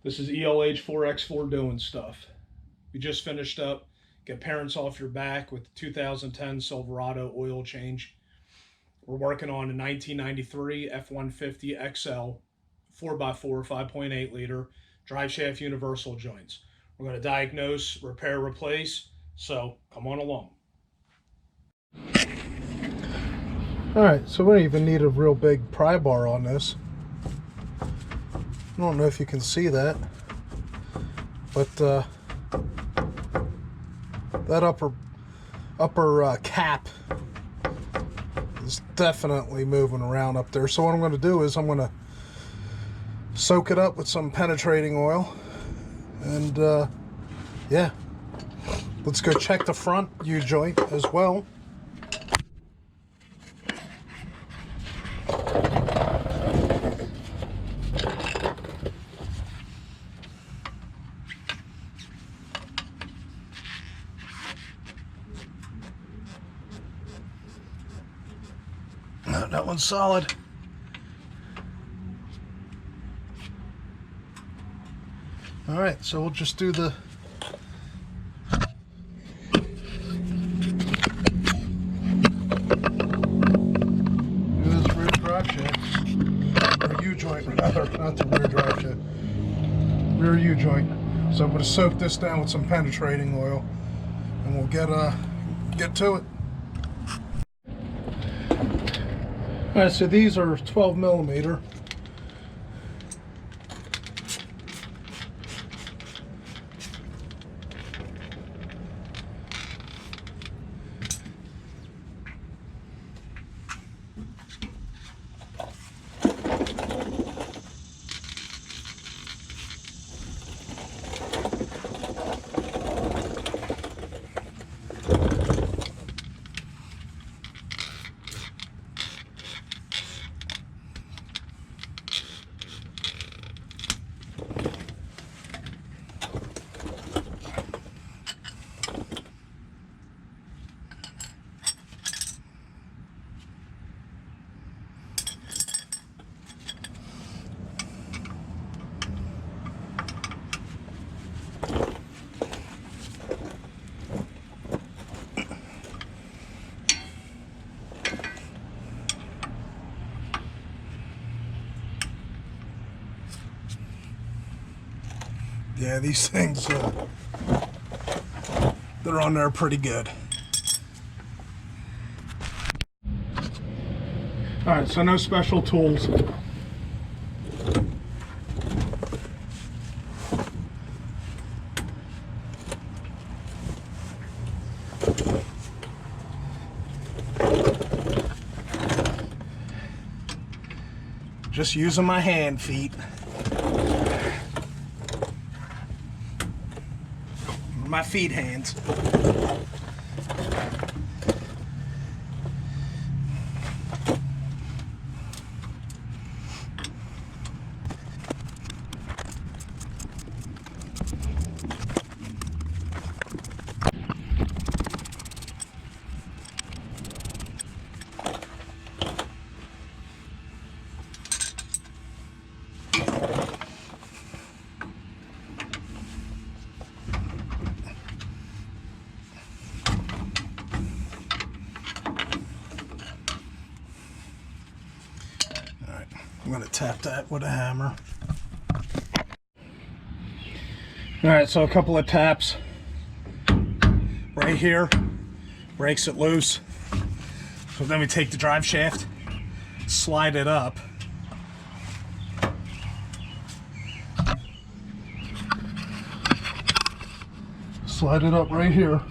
This is ELH4X4 doing stuff. We just finished up Get Parents Off Your Back with the 2010 Silverado oil change. We're working on a 1993 F150 XL 4x4 5.8 liter drive shaft universal joints. We're going to diagnose, repair, replace, so come on along. Alright, so we don't even need a real big pry bar on this. I don't know if you can see that, but that upper cap is definitely moving around up there. So what I'm going to do is I'm going to soak it up with some penetrating oil, and yeah, let's go check the front U-joint as well. That one's solid. All right, so we'll just do the rear drive shaft, or U-joint rather, not the rear drive shaft, rear U-joint. So I'm going to soak this down with some penetrating oil, and we'll get to it. All right, so these are 12 millimeter. Yeah, these things, they're on there pretty good. All right, so no special tools. Just using my hand feet. My feed hands. I'm going to tap that with a hammer. All right, so a couple of taps right here breaks it loose. So then we take the drive shaft, slide it up. Slide it up right here.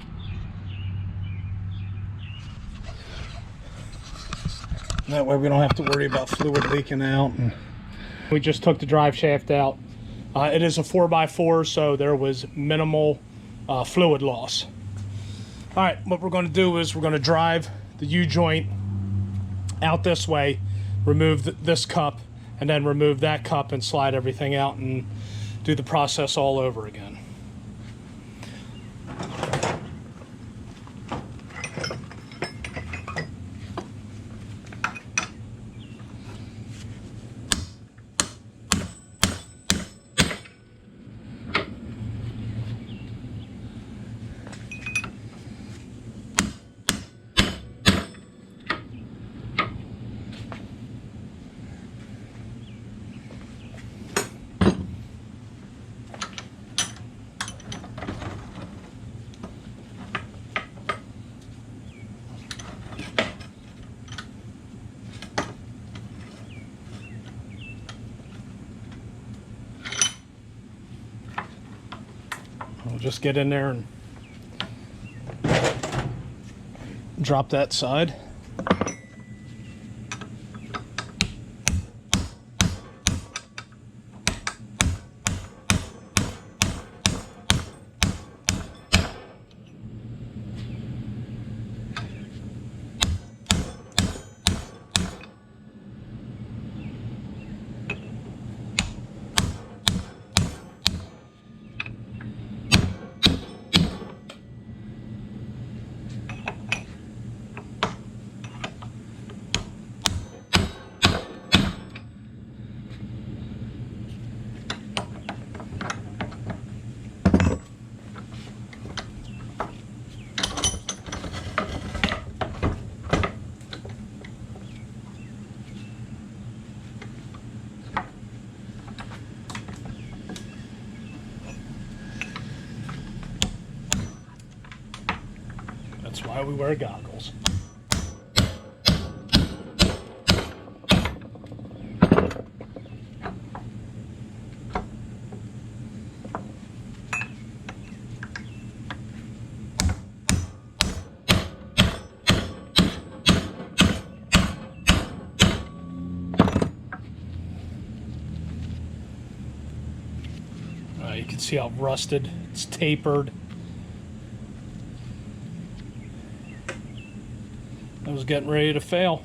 That way we don't have to worry about fluid leaking out. We just took the drive shaft out. It is a 4x4, so there was minimal fluid loss. All right, what we're going to do is we're going to drive the U-joint out this way, remove this cup, and then remove that cup and slide everything out and do the process all over again. We'll just get in there and drop that side. That's why we wear goggles. You can see how rusted, it's tapered. I was getting ready to fail.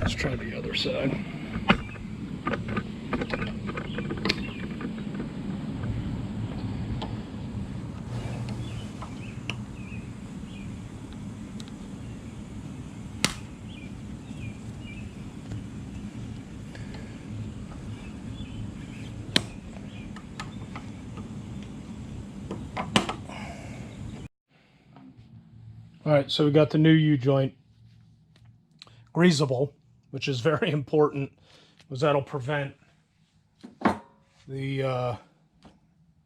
Let's try the other side. All right, so we got the new U-joint greasable, which is very important because that'll prevent the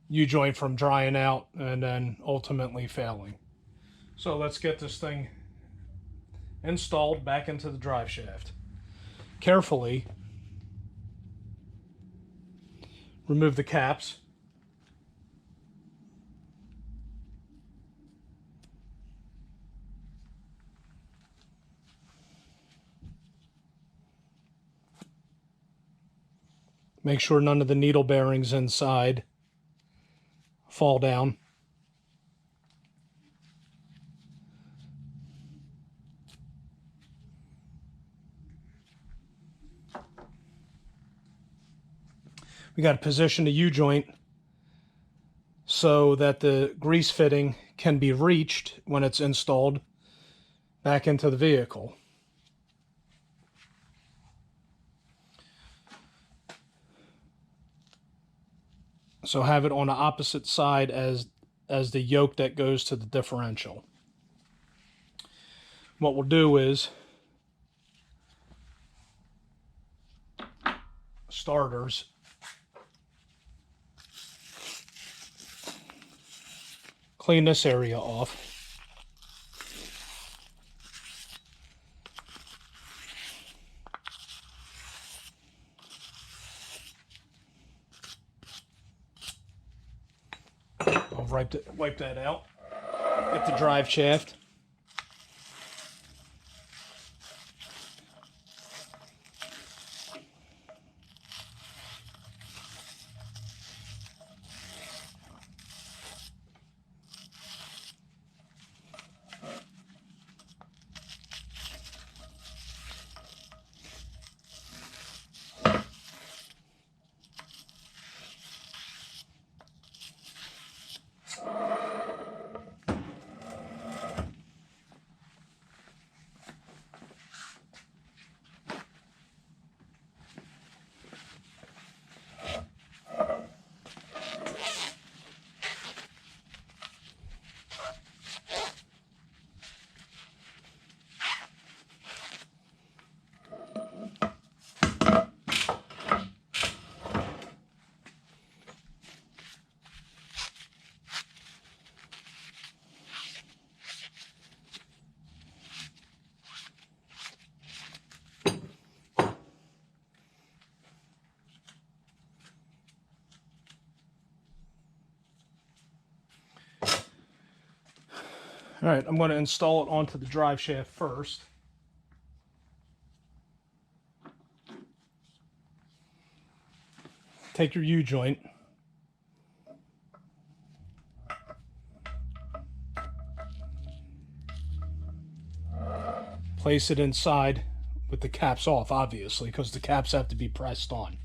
U-joint from drying out and then ultimately failing. So let's get this thing installed back into the drive shaft. Carefully remove the caps. Make sure none of the needle bearings inside fall down. We got to position the U-joint so that the grease fitting can be reached when it's installed back into the vehicle. So have it on the opposite side as the yoke that goes to the differential. What we'll do is, starters, clean this area off. I'll wipe that out. Get the drive shaft. All right, I'm going to install it onto the drive shaft first. Take your U-joint, place it inside with the caps off, obviously, because the caps have to be pressed on.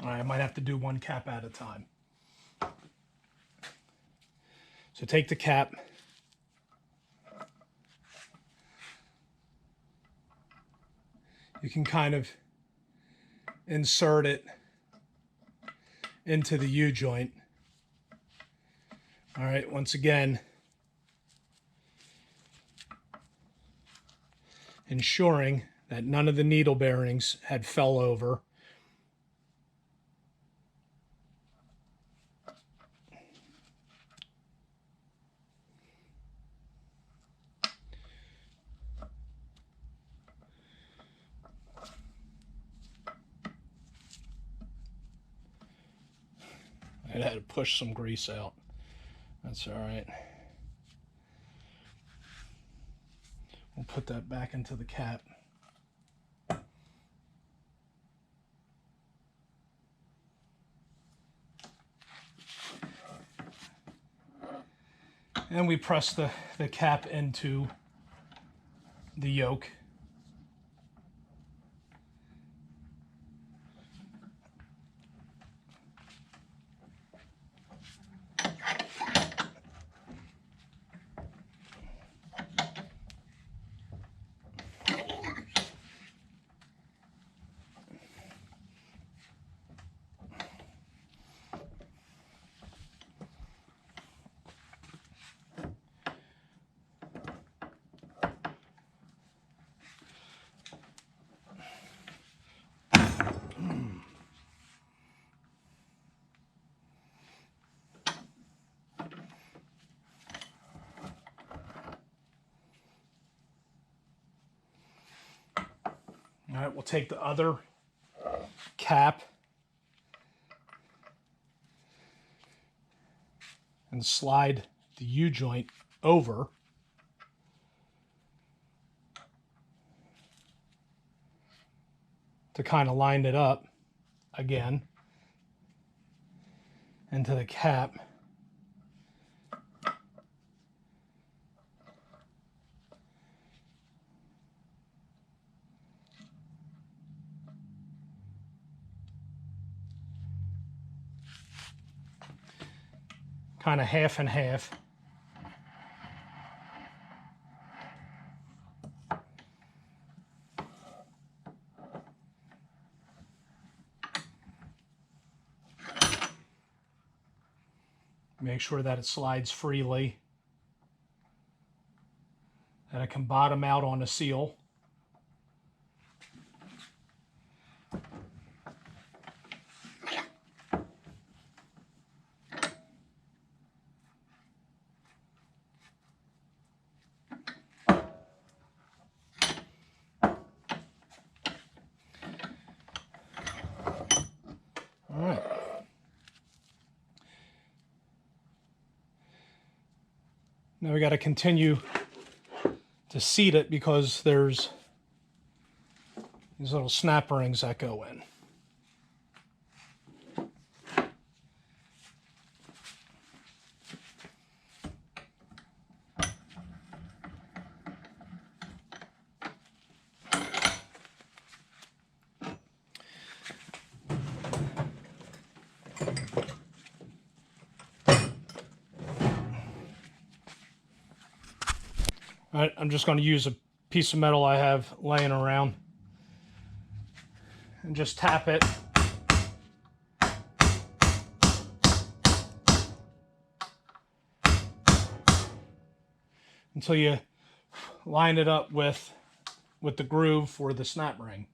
All right, I might have to do one cap at a time. So take the cap, you can kind of insert it into the U-joint. All right, once again, ensuring that none of the needle bearings had fell over. I had to push some grease out. That's all right. We'll put that back into the cap. And we press the cap into the yoke. right, we'll take the other cap and slide the U-joint over. To kind of line it up again into the cap. Kind of half and half. Make sure that it slides freely, that it can bottom out on a seal. All right. Now we got to continue to seat it because there's these little snap rings that go in. All right, I'm just going to use a piece of metal I have laying around and just tap it. Until you line it up with the groove for the snap ring.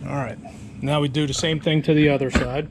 All right, now we do the same thing to the other side.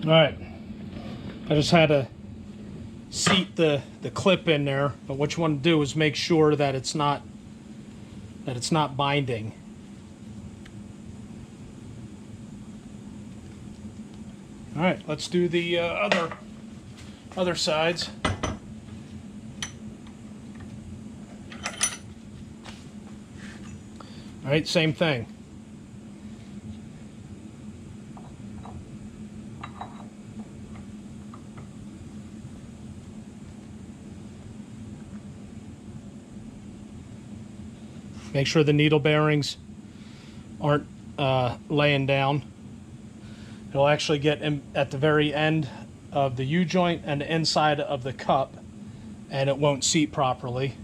All right, I just had to seat the clip in there, but what you want to do is make sure that it's not binding. All right, let's do the other sides. All right, same thing. Make sure the needle bearings aren't laying down. It'll actually get in at the very end of the U-joint and the inside of the cup, and it won't seat properly.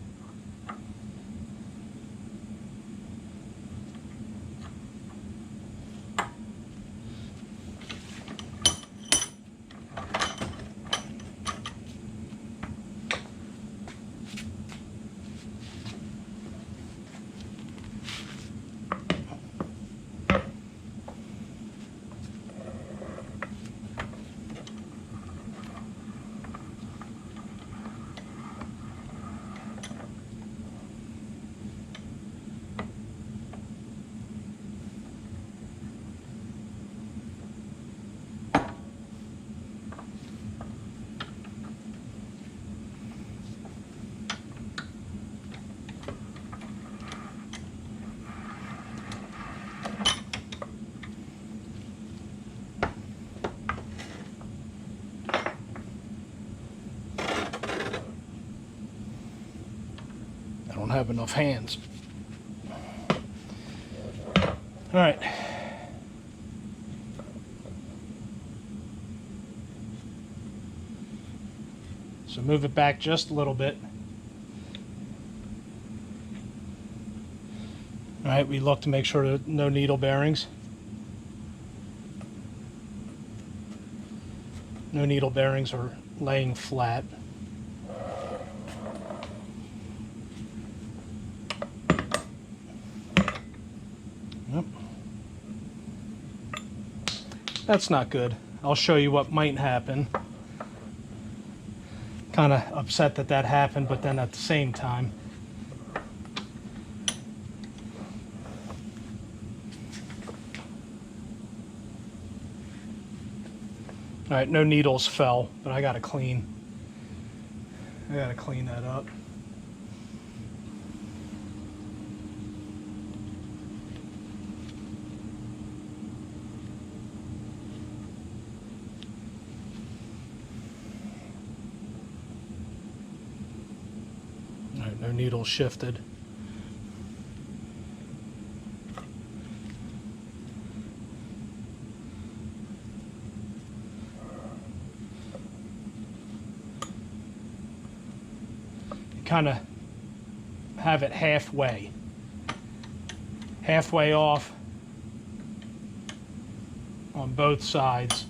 I don't have enough hands. All right. So move it back just a little bit. All right, we look to make sure that no needle bearings. No needle bearings are laying flat. Yep. That's not good. I'll show you what might happen. Kind of upset that that happened, but then at the same time, all right, no needles fell, but I gotta clean that up. All right, no needles shifted. Kind of have it halfway off on both sides.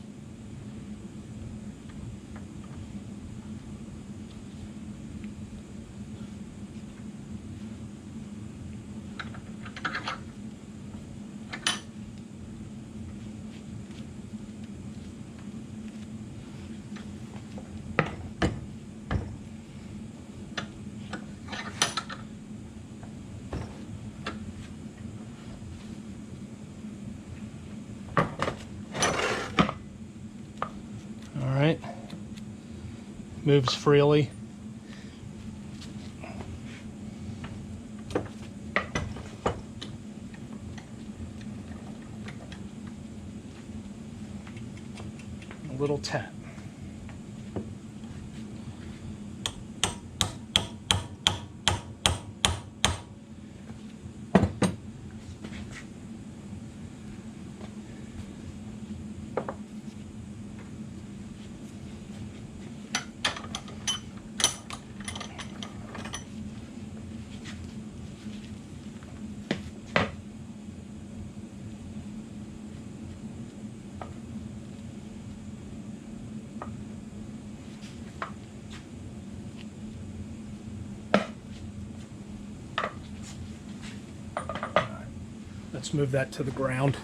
Right, moves freely. A little tap. Let's move that to the ground.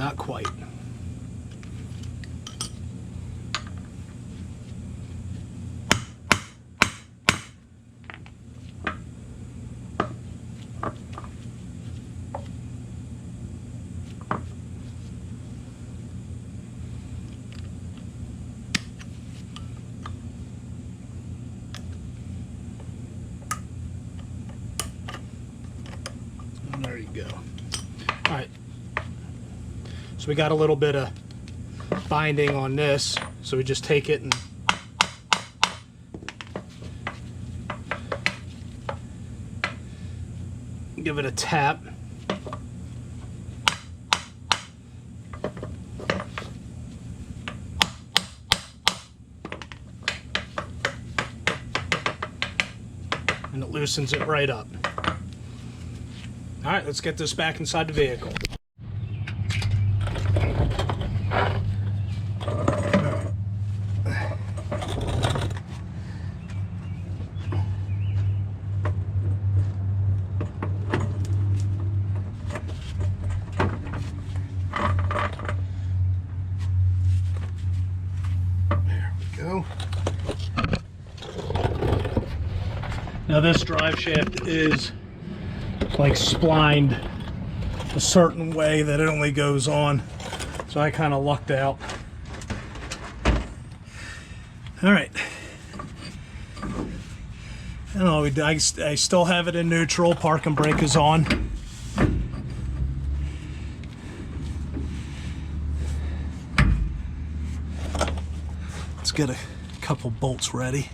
not quite. There you go. All right. So we got a little bit of binding on this. So we just take it and give it a tap. And it loosens it right up. All right, let's get this back inside the vehicle. There we go. Now this drive shaft is like splined a certain way that it only goes on, so I kind of lucked out. All right, I don't know, I still have it in neutral. Park and brake is on. Let's get a couple bolts ready.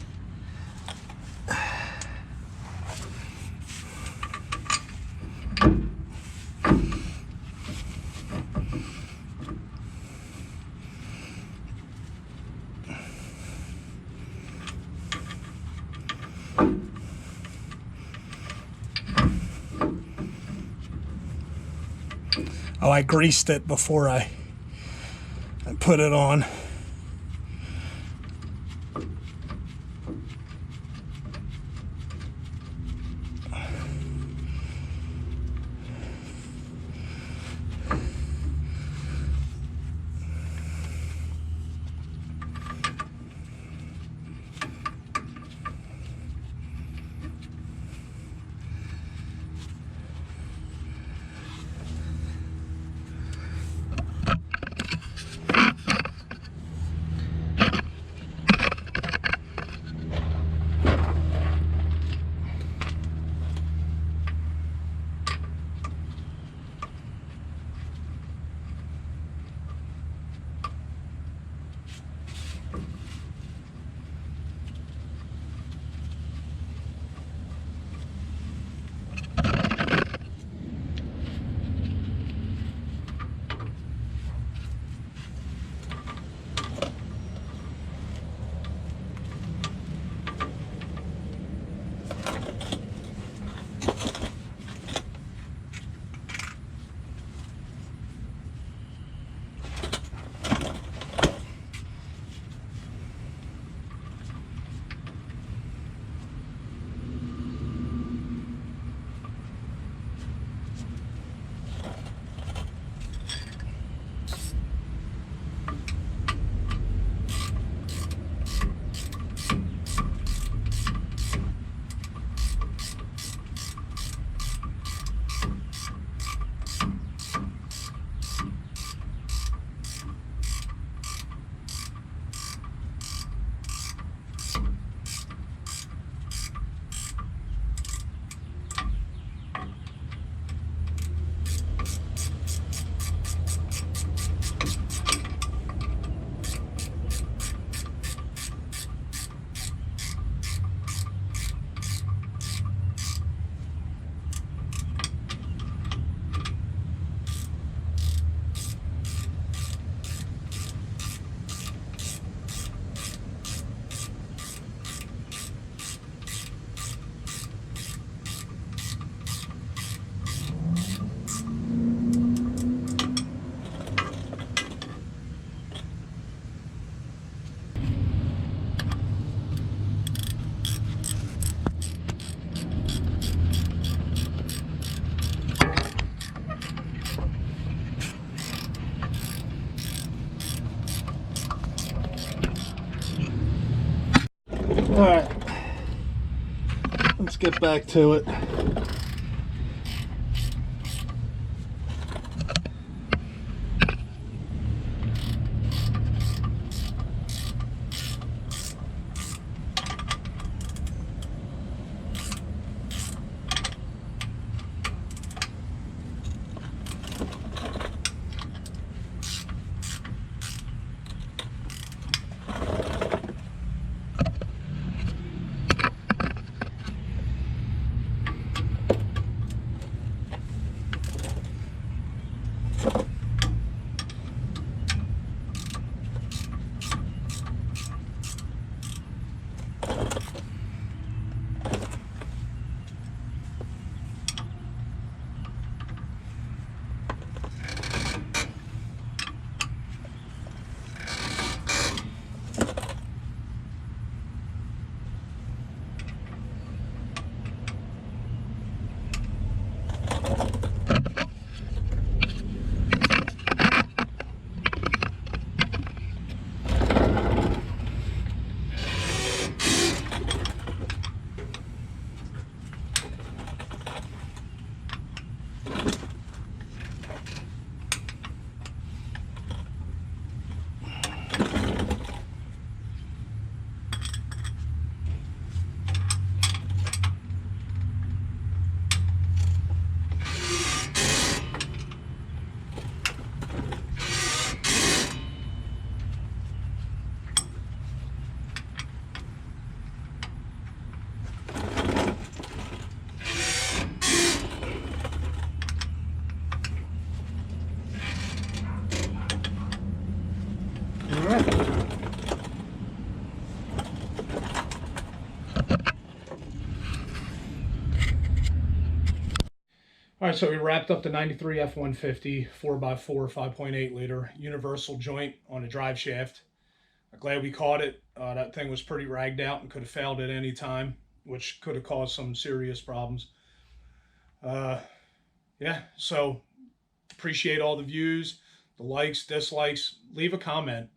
Oh, I greased it before I put it on. let's get back to it. All right, so we wrapped up the 93 F150 4x4 5.8 liter universal joint on a drive shaft. I'm glad we caught it. That thing was pretty ragged out and could have failed at any time, which could have caused some serious problems. Yeah, so appreciate all the views, the likes, dislikes. Leave a comment.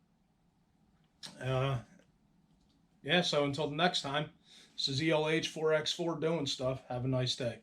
Yeah, so until the next time, this is ELH 4X4 doing stuff. Have a nice day.